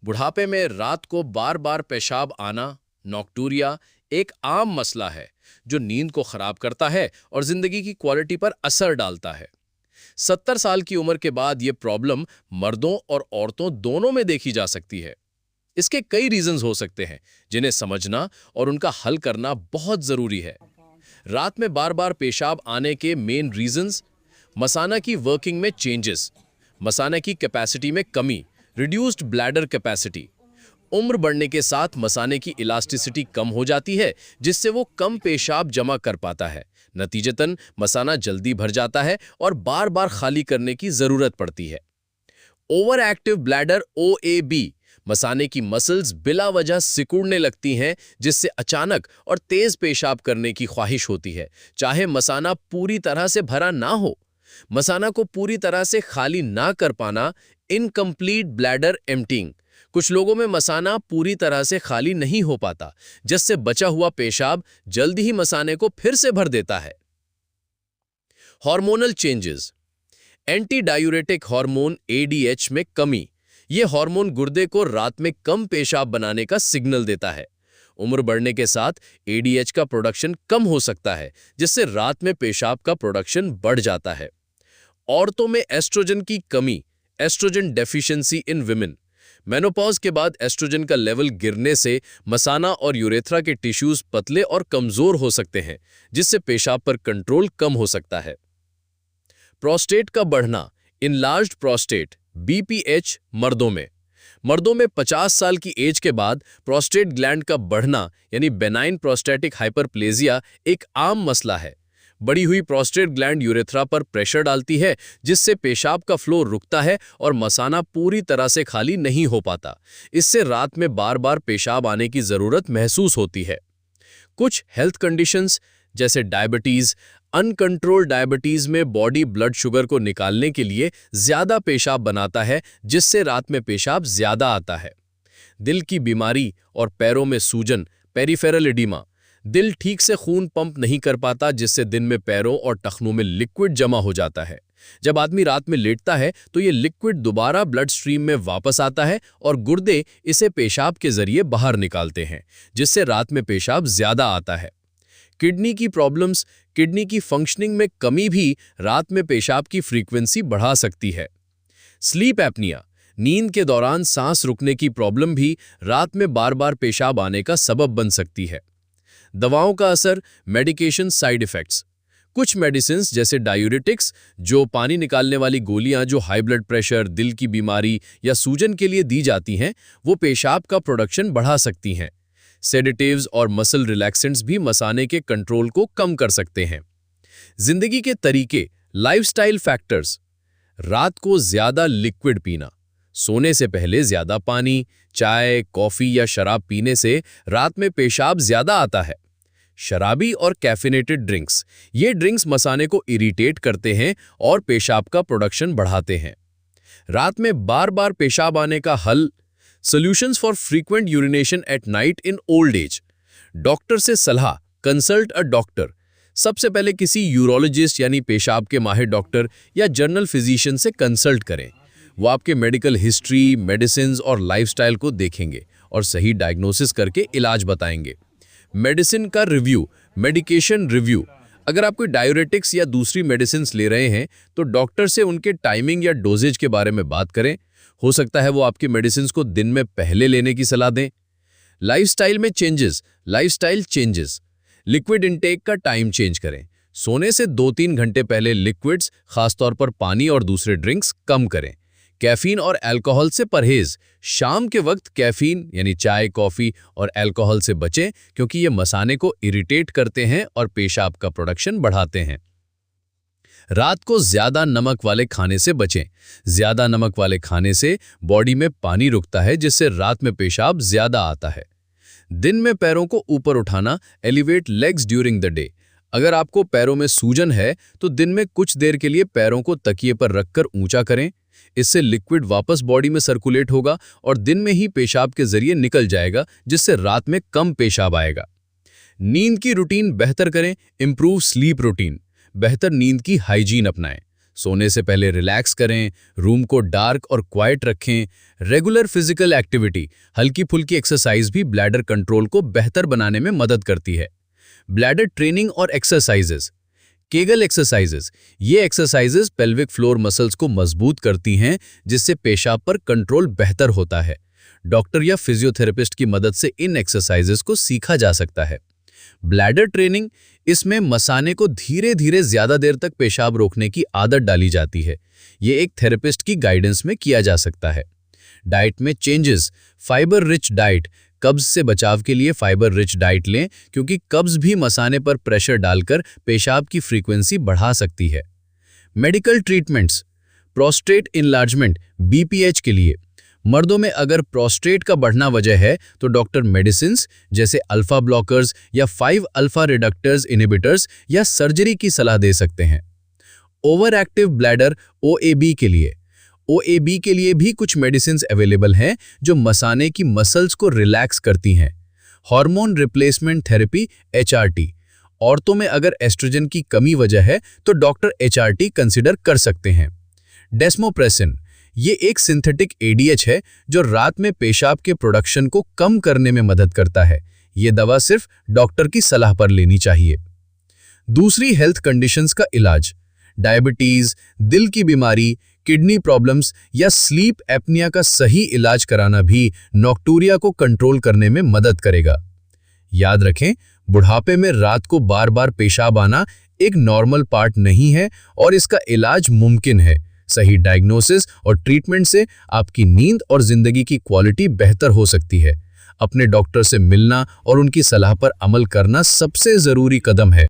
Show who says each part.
Speaker 1: बुढ़ापे में रात को बार बार पेशाब आना, नॉक्टूरिया, एक आम मसला है जो नींद को खराब करता है और जिंदगी की क्वालिटी पर असर डालता है। 70 साल की उम्र के बाद यह प्रॉब्लम मर्दों और औरतों दोनों में देखी जा सकती है। इसके कई रीजंस हो सकते हैं जिन्हें समझना और उनका हल करना बहुत जरूरी है। रात में बार बार पेशाब आने के मेन रीजंस: मसाना की वर्किंग में चेंजेस, मसाना की कैपेसिटी में कमी, रिड्यूस्ड ब्लैडर कैपेसिटी। उम्र बढ़ने के साथ मसाने की इलास्टिसिटी कम हो जाती है, जिससे वो कम पेशाब जमा कर पाता है। नतीजतन मसाना जल्दी भर जाता है और बार बार खाली करने की जरूरत पड़ती है। ओवर एक्टिव ब्लैडर OAB, मसाने की मसल्स बिला वजह सिकुड़ने लगती हैं, जिससे अचानक और तेज पेशाब करने की ख्वाहिश होती है, चाहे मसाना पूरी तरह से भरा ना हो। मसाना को पूरी तरह से खाली ना कर पाना, इनकम्प्लीट ब्लैडर एम्प्टिंग। कुछ लोगों में मसाना पूरी तरह से खाली नहीं हो पाता, जिससे बचा हुआ पेशाब जल्दी ही मसाने को फिर से भर देता है। Hormonal changes: anti diuretic hormone ADH में कमी। यह हार्मोन गुर्दे को रात में कम पेशाब बनाने का सिग्नल देता है। उम्र बढ़ने के साथ ADH का प्रोडक्शन कम हो सकता है, जिससे रात में पेशाब का प्रोडक्शन बढ़ जाता है। औरतों में एस्ट्रोजन की कमी, estrogen deficiency in women. Menopause के बाद एस्ट्रोजन का लेवल गिरने से मसाना और यूरेथ्रा के टिश्यूज पतले और कमजोर हो सकते हैं, जिससे पेशाब पर कंट्रोल कम हो सकता है। प्रोस्टेट का बढ़ना, इनलार्ज्ड प्रोस्टेट BPH मर्दों में 50 साल की एज के बाद प्रोस्टेट ग्लैंड का बढ़ना यानी बेनाइन प्रोस्टैटिक हाइपरप्लेजिया एक आम मसला है। बढ़ी हुई प्रोस्टेट ग्लैंड यूरेथ्रा पर प्रेशर डालती है, जिससे पेशाब का फ्लो रुकता है और मसाना पूरी तरह से खाली नहीं हो पाता। इससे रात में बार बार पेशाब आने की जरूरत महसूस होती है। कुछ हेल्थ कंडीशंस जैसे डायबिटीज, अनकंट्रोल्ड डायबिटीज में बॉडी ब्लड शुगर को निकालने के लिए ज्यादा पेशाब बनाता है, जिससे रात में पेशाब ज्यादा आता है। दिल की बीमारी और पैरों में सूजन, पेरिफेरल एडिमा। दिल ठीक से खून पंप नहीं कर पाता, जिससे दिन में पैरों और टखनों में लिक्विड जमा हो जाता है। जब आदमी रात में लेटता है तो ये लिक्विड दोबारा ब्लड स्ट्रीम में वापस आता है और गुर्दे इसे पेशाब के जरिए बाहर निकालते हैं, जिससे रात में पेशाब ज्यादा आता है। किडनी की प्रॉब्लम्स, किडनी की फंक्शनिंग में कमी भी रात में पेशाब की फ्रीक्वेंसी बढ़ा सकती है। स्लीप एपनिया, नींद के दौरान सांस रुकने की प्रॉब्लम भी रात में बार बार पेशाब आने का सबब बन सकती है। दवाओं का असर, मेडिकेशन साइड इफेक्ट्स। कुछ मेडिसिन जैसे डायूरेटिक्स, जो पानी निकालने वाली गोलियां जो हाई ब्लड प्रेशर, दिल की बीमारी या सूजन के लिए दी जाती हैं, वो पेशाब का प्रोडक्शन बढ़ा सकती हैं। सेडेटिव्स और मसल रिलैक्सेंट्स भी मसाने के कंट्रोल को कम कर सकते हैं। जिंदगी के तरीके, लाइफस्टाइल फैक्टर्स। रात को ज्यादा लिक्विड पीना, सोने से पहले ज्यादा पानी, चाय, कॉफी या शराब पीने से रात में पेशाब ज्यादा आता है। शराबी और कैफिनेटेड ड्रिंक्स, ये ड्रिंक्स मसाने को इरिटेट करते हैं और पेशाब का प्रोडक्शन बढ़ाते हैं। रात में बार बार पेशाब आने का हल, solutions for frequent urination at night in old age. Doctor से सलाह, कंसल्ट अ डॉक्टर। सबसे पहले किसी यूरोलॉजिस्ट यानी पेशाब के माहिर डॉक्टर या जनरल फिजिशियन से कंसल्ट करें। वो आपके मेडिकल हिस्ट्री, मेडिसिन और लाइफस्टाइल को देखेंगे और सही डायग्नोसिस करके इलाज बताएंगे। मेडिसिन का रिव्यू, मेडिकेशन रिव्यू। अगर आप कोई डायूरेटिक्स या दूसरी मेडिसिन ले रहे हैं तो डॉक्टर से उनके टाइमिंग या डोजेज के बारे में बात करें। हो सकता है वो आपकी मेडिसिन को दिन में पहले लेने की सलाह दें। लाइफस्टाइल में changes, lifestyle changes. Liquid intake का टाइम चेंज करें। सोने से 2-3 घंटे पहले लिक्विड्स, खासतौर पर पानी और दूसरे ड्रिंक्स कम करें। कैफीन और अल्कोहल से परहेज। शाम के वक्त कैफीन यानी चाय, कॉफी और अल्कोहल से बचें, क्योंकि ये मसाने को इरिटेट करते हैं और पेशाब का प्रोडक्शन बढ़ाते हैं। रात को ज्यादा नमक वाले खाने से बचें। ज्यादा नमक वाले खाने से बॉडी में पानी रुकता है, जिससे रात में पेशाब ज्यादा आता है। दिन में पैरों को ऊपर उठाना, elevate legs during the day. अगर आपको पैरों में सूजन है तो दिन में कुछ देर के लिए पैरों को तकिए पर रखकर ऊंचा करें। इससे लिक्विड वापस बॉडी में सर्कुलेट होगा और दिन में ही पेशाब के जरिए निकल जाएगा, जिससे रात में कम पेशाब आएगा। नींद की रूटीन बेहतर करें, इंप्रूव स्लीप रूटीन। बेहतर नींद की हाइजीन अपनाएं। सोने से पहले रिलैक्स करें, रूम को डार्क और क्वाइट रखें। रेगुलर फिजिकल एक्टिविटी, हल्की फुल्की एक्सरसाइज भी ब्लैडर कंट्रोल को बेहतर बनाने में मदद करती है। ब्लैडर ट्रेनिंग और एक्सरसाइजेस, केगल एक्सरसाइजेस, ये एक्सरसाइजेस पेल्विक फ्लोर मसल्स को मजबूत करती हैं, जिससे पेशाब पर कंट्रोल बेहतर होता है। डॉक्टर या फिजियोथेरेपिस्ट की मदद से इन एक्सरसाइजेस को सीखा जा सकता है। ब्लैडर ट्रेनिंग, इसमें मसाने को धीरे धीरे ज्यादा देर तक पेशाब रोकने की आदत डाली जाती है। ये एक थेरेपिस्ट की गाइडेंस में किया जा सकता है। डाइट में चेंजेस, फाइबर रिच डाइट, कब्ज से बचाव के लिए फाइबर रिच डाइट लें, क्योंकि कब्ज भी मसाने पर प्रेशर डालकर पेशाब की फ्रीक्वेंसी बढ़ा सकती है। Medical treatments, prostate enlargement BPH के लिए मर्दों में अगर प्रोस्टेट का बढ़ना वजह है तो डॉक्टर मेडिसिन्स जैसे अल्फा ब्लॉकर्स या 5 अल्फा रिडक्टर्स इनहिबिटर्स या सर्जरी की सलाह दे सकते हैं। ओवर एक्टिव ब्लैडर ओएबी के लिए भी कुछ मेडिसिन्स अवेलेबल हैं जो मसाने की मसल्स को रिलैक्स करती हैं। हार्मोन रिप्लेसमेंट थेरेपी एचआरटी, औरतों में अगर एस्ट्रोजन की कमी वजह है तो डॉक्टर एचआरटी कंसिडर कर सकते हैं। डेस्मोप्रेसिन, ये एक सिंथेटिक एडीएच है जो रात में पेशाब के प्रोडक्शन को कम करने में मदद करता है। ये दवा सिर्फ डॉक्टर की सलाह पर लेनी चाहिए। दूसरी हेल्थ कंडीशंस का इलाज, डायबिटीज, दिल की बीमारी, किडनी प्रॉब्लम्स या स्लीप एपनिया का सही इलाज कराना भी नॉक्टूरिया को कंट्रोल करने में मदद करेगा। याद रखें, बुढ़ापे में रात को बार बार पेशाब आना एक नॉर्मल पार्ट नहीं है और इसका इलाज मुमकिन है। सही डायग्नोसिस और ट्रीटमेंट से आपकी नींद और जिंदगी की क्वालिटी बेहतर हो सकती है। अपने डॉक्टर से मिलना और उनकी सलाह पर अमल करना सबसे जरूरी कदम है।